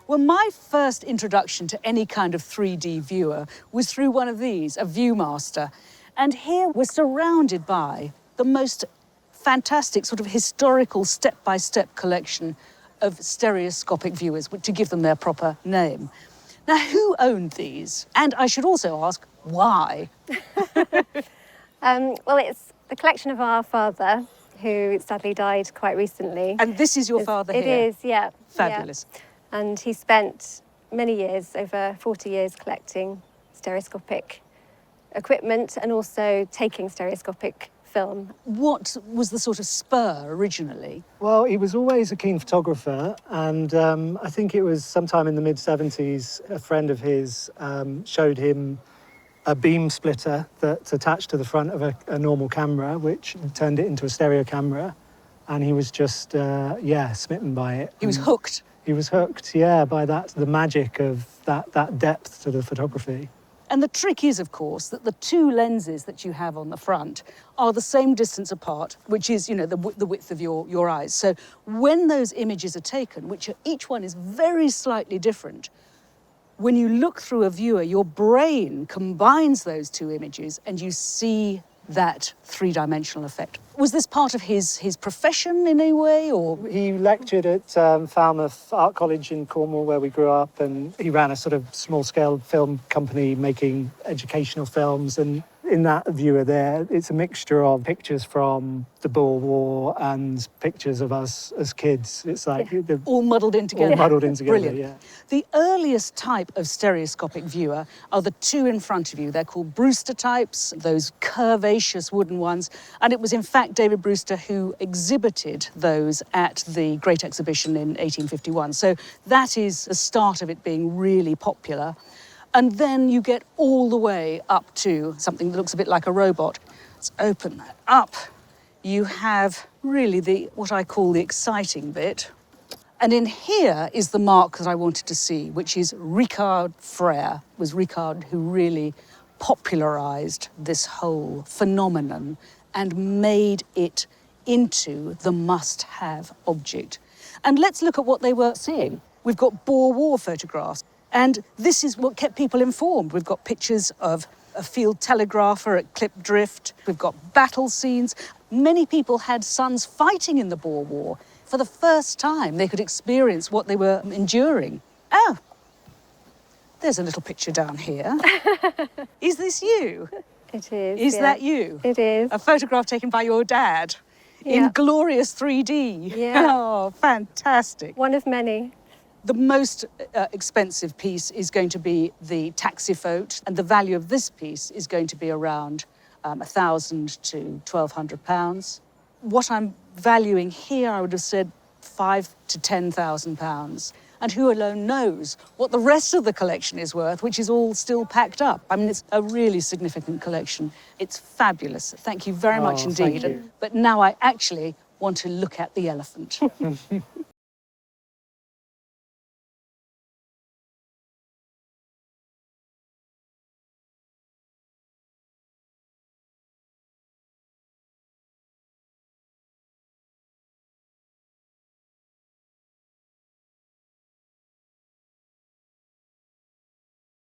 Well, my first introduction to any kind of 3D viewer was through one of these, a Viewmaster. And here we're surrounded by the most fantastic sort of historical step-by-step collection of stereoscopic viewers, to give them their proper name. Now, who owned these? And I should also ask, why? Well, it's the collection of our father, who sadly died quite recently. And this is your father here? It is, yeah. Fabulous. Yeah. And he spent many years, over 40 years, collecting stereoscopic equipment and also taking stereoscopic film. What was the sort of spur originally? Well, he was always a keen photographer, and I think it was sometime in the mid-70s, a friend of his showed him a beam splitter that's attached to the front of a normal camera, which turned it into a stereo camera, and he was just, smitten by it. He was hooked. He was hooked, yeah, by the magic of that depth to the photography. And the trick is, of course, that the two lenses that you have on the front are the same distance apart, which is, you know, the width of your eyes. So when those images are taken, each one is very slightly different, when you look through a viewer, your brain combines those two images and you see that three-dimensional effect. Was this part of his profession in any way, or? He lectured at Falmouth Art College in Cornwall, where we grew up, and he ran a sort of small-scale film company making educational films. And in that viewer there, it's a mixture of pictures from the Boer War and pictures of us as kids. It's like... Yeah. All muddled in together. All muddled in together, Brilliant. Yeah. The earliest type of stereoscopic viewer are the two in front of you. They're called Brewster types, those curvaceous wooden ones. And it was, in fact, David Brewster who exhibited those at the Great Exhibition in 1851. So that is the start of it being really popular. And then you get all the way up to something that looks a bit like a robot. Let's open that up. You have really what I call the exciting bit. And in here is the mark that I wanted to see, which is Richard Frere. It was Richard who really popularised this whole phenomenon and made it into the must-have object. And let's look at what they were seeing. We've got Boer War photographs. And this is what kept people informed. We've got pictures of a field telegrapher at Klipdrift. We've got battle scenes. Many people had sons fighting in the Boer War. For the first time, they could experience what they were enduring. Oh, there's a little picture down here. Is this you? It is. Is that you? It is. A photograph taken by your dad in glorious 3D. Yeah. Oh, fantastic. One of many. The most expensive piece is going to be the taxiphote, and the value of this piece is going to be around £1,000 to £1,200. What I'm valuing here, I would have said £5,000 to £10,000. And who alone knows what the rest of the collection is worth, which is all still packed up. I mean, it's a really significant collection. It's fabulous. Thank you very much indeed. Thank you. But now I actually want to look at the elephant.